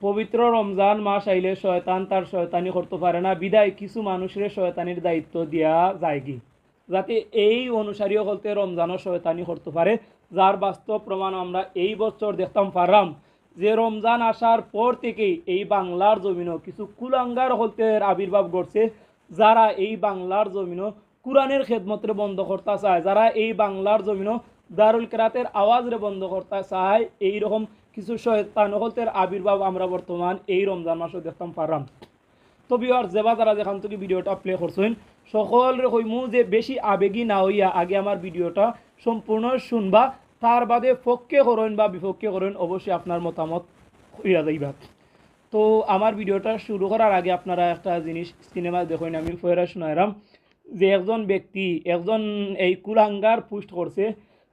পবিত্র রমজান মাস আইলে শয়তান তার শয়তানি করতে পারে না, বিদায় কিছু মানুষের শয়তানির দায়িত্ব দেওয়া যায় কি যাতে এই অনুসারী হলতে রমজানও শয়তানি করতে পারে, যার বাস্তব প্রমাণ আমরা এই বছর দেখতাম পারলাম যে রমজান আসার পর থেকেই এই বাংলার জমিনও কিছু কুলাঙ্গার হলতে আবির্ভাব ঘটছে, যারা এই বাংলার জমিনও কোরআনের খেদমতরে বন্ধ করতে চায়, যারা এই বাংলার জমিনও দারুল কেরাতের আওয়াজরে বন্ধ করতে চায়। এইরকম কিছু শয়তান হলতের আবির্ভাব আমরা বর্তমান এই রমজান মাসে দেখতাম পারলাম। তো বিহার যেবা যারা যেখান থেকে ভিডিওটা প্লে করছেন সকলের কইমু যে বেশি আবেগী না হইয়া আগে আমার ভিডিওটা সম্পূর্ণ শুনবা, তার বাদে পক্ষে করেন বা বিপক্ষে করেন অবশ্যই আপনার মতামত হইয়া যাইবা। তো আমার ভিডিওটা শুরু করার আগে আপনারা একটা জিনিস সিনেমা দেখেন, আমি ফয়রা শোনাইলাম যে একজন ব্যক্তি একজন এই কুলাঙ্গার পোস্ট করছে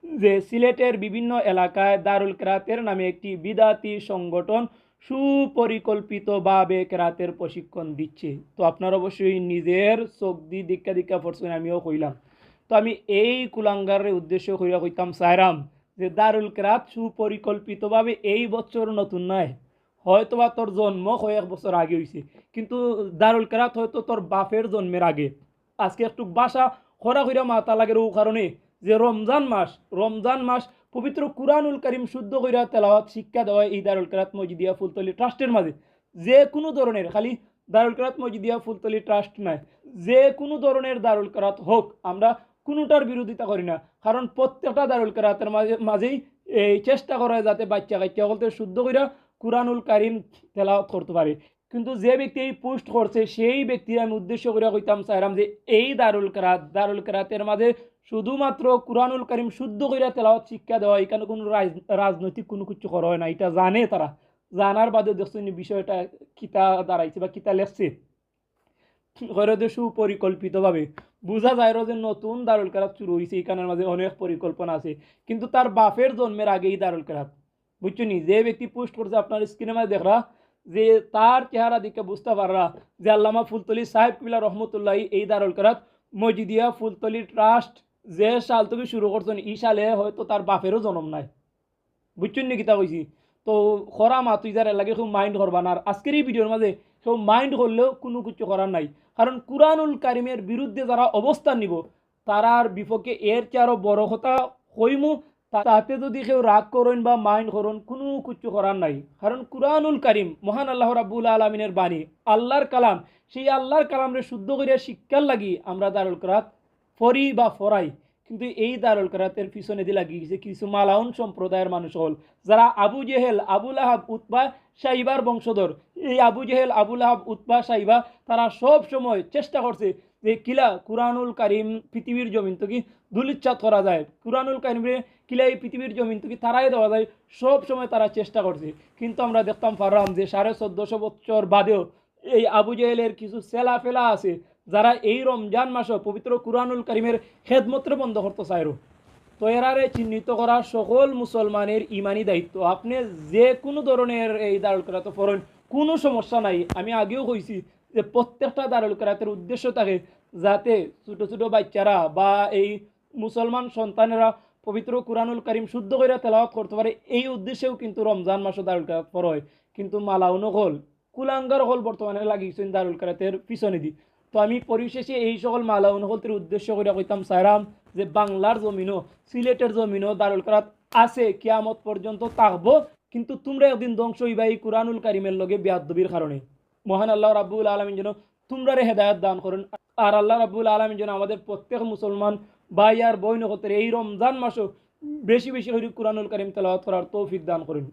যে সিলেটের বিভিন্ন এলাকায় দারুল কেরাতের নামে একটি বিদাতি সংগঠন সুপরিকল্পিতভাবে কেরাতের প্রশিক্ষণ দিচ্ছে। তো আপনারা অবশ্যই নিজের চোখ দিয়ে দীক্ষা পড়ছেন, আমিও কইলাম। তো আমি এই কুলাঙ্গারের উদ্দেশ্য কইরা কইতাম চাইরাম যে দারুল কেরাত সুপরিকল্পিতভাবে এই বছর নতুন নয়, হয়তোবা তোর জন্ম কয়েক বছর আগে হয়েছে, কিন্তু দারুল কেরাত হয়তো তোর বাপের জন্মের আগে। আজকে একটু বাসা খরা কইরা মাথা লাগের ও কারণে যে রমজান মাস পবিত্র কুরআনুল কারীম শুদ্ধ কইরা তেলাওয়াত শিক্ষা দেওয়া এই দারুল কেরাত মসজিদিয়া ফুলতলি ট্রাস্টের মাঝে যে কোনো ধরনের, খালি দারুল কেরাত মসজিদিয়া ফুলতলি ট্রাস্ট নয়, যে কোনো ধরনের দারুল কেরাত হোক, আমরা কোনোটার বিরোধিতা করি না, কারণ প্রত্যেকটা দারুল কেরাতের মাঝেই এই চেষ্টা করা যাতে বাচ্চা কাচ্চা বলতে শুদ্ধ কইরা কুরআনুল কারীম তেলাওয়াত করতে পারে। কিন্তু যে ব্যক্তি এই পোস্ট করছে সেই ব্যক্তির আমি উদ্দেশ্য করে কইতাম চাইলাম যে এই দারুল কেরাতের মাঝে শুধুমাত্র কুরআনুল কারীম শুদ্ধ কইরা তেলাওয়াত শিক্ষা দেওয়া, এখানে কোনো রাজনৈতিক কোনো কিছু করা হয় না, এটা জানে তারা। জানার বাদে দেখছেন বিষয়টা কিতা দাঁড়াইছে বা কিতা লেখছে হয়তো সুপরিকল্পিতভাবে বোঝা যায় যে নতুন দারুল কেরাত শুরু হয়েছে, এখানের মাঝে অনেক পরিকল্পনা আছে, কিন্তু তার বাপের জন্মের আগেই দারুল কেরাত। বুঝছো নি, যে ব্যক্তি পোস্ট করছে আপনার স্ক্রিনে মাঝে দেখরা যে তার চেহারা দিকে বুঝতে পাররা যে আল্লামা ফুলতলি সাহেব কিবলা রহমতুল্লাহ এই দারুল কেরাত মসজিদিয়া ফুলতলি ট্রাস্ট যে সাল থেকে শুরু করছেন এই সালে হয়তো তার বাপেরও জন্ম নাই। বুঝছেন নি কিতা কইছি? তো খরা মা তুই যারা লাগে খুব মাইন্ড করবা না, আর আজকের এই ভিডিওর মাঝে কেউ মাইন্ড করলেও কোনো কিছু করার নাই, কারণ কুরআনুল কারীমের বিরুদ্ধে যারা অবস্থান নিব তারার বিপক্ষে এর চেয়ে আরও বড় কথা কইমু। তাতে যদি কেউ রাগ করেন বা মাইন্ড করেন কোনো কিছু করার নাই, কারণ কুরআনুল কারীম মহান আল্লাহ রাব্বুল আলামিনের বাণী, আল্লাহর কালাম। সেই আল্লাহর কালামরে শুদ্ধ করে শিক্ষার লাগি আমরা দারুল কেরাত ফরি বা ফরাই, কিন্তু এই দারুল কেরাতের পিছনে দিয়ে লাগিয়ে গেছে কিছু মালাউন সম্প্রদায়ের মানুষ হল, যারা আবু জেহেল আবুল আহাব উতবা সাইবার বংশধর। এই আবু জেহেল আবুল আহাব উতবা সাইবা তারা সব সময় চেষ্টা করছে যে কিলা কুরআনুল কারীম পৃথিবীর জমিন তো কি ধুলিচ্ছাত করা যায়, কুরআনুল কারীমরে কিলা এই পৃথিবীর জমিন তো কি তারাই দেওয়া যায়, সব সময় তারা চেষ্টা করছে। কিন্তু আমরা দেখতাম পারলাম যে 1450 বছর বাদেও এই আবু জেহেলের কিছু সেলা ফেলা আছে যারা এই রমজান মাসও পবিত্র কুরআনুল কারীমের খেদমতরে বন্ধ করতে চাইরো। তো এরারে চিহ্নিত করা সকল মুসলমানের ইমানি দায়িত্ব। আপনি যে কোনো ধরনের এই দারুল কেরাত পড়েন, কোনো সমস্যা নাই। আমি আগেও কইছি যে প্রত্যেকটা দারুল কেরাতের উদ্দেশ্য থাকে যাতে ছোটো ছোটো বাচ্চারা বা এই মুসলমান সন্তানেরা পবিত্র কুরআনুল কারীম শুদ্ধ করে তেলাওয়াত করতে পারে, এই উদ্দেশ্যেও কিন্তু রমজান মাসও দারুল কেরাত পড়া হয়। কিন্তু মালাউনও হল কুলাঙ্গার হল বর্তমানে লাগিয়েছেন দারুল কেরাতের পিছনে দি। তো আমি পরিশেষে এই সকল মালাউন হলতের উদ্দেশ্য করে কইতাম চাইরাম যে বাংলার জমিনও সিলেটের জমিনও দারুল কেরাত আছে, কিয়ামত পর্যন্ত থাকবো, কিন্তু তোমরা একদিন ধ্বংস হইবা এই কুরআনুল কারীমের লগে বেয়াদবির কারণে। মহান আল্লাহ রাব্বুল আলামিন যেন তোমরারে হেদায়েত দান করেন, আর আল্লাহ রাব্বুল আলামিন যেন আমাদের প্রত্যেক মুসলমান ভাই আর বোন হতে এই রমজান মাসও বেশি বেশি করে কুরআনুল কারীম তেলাওয়াত করার তৌফিক দান করেন।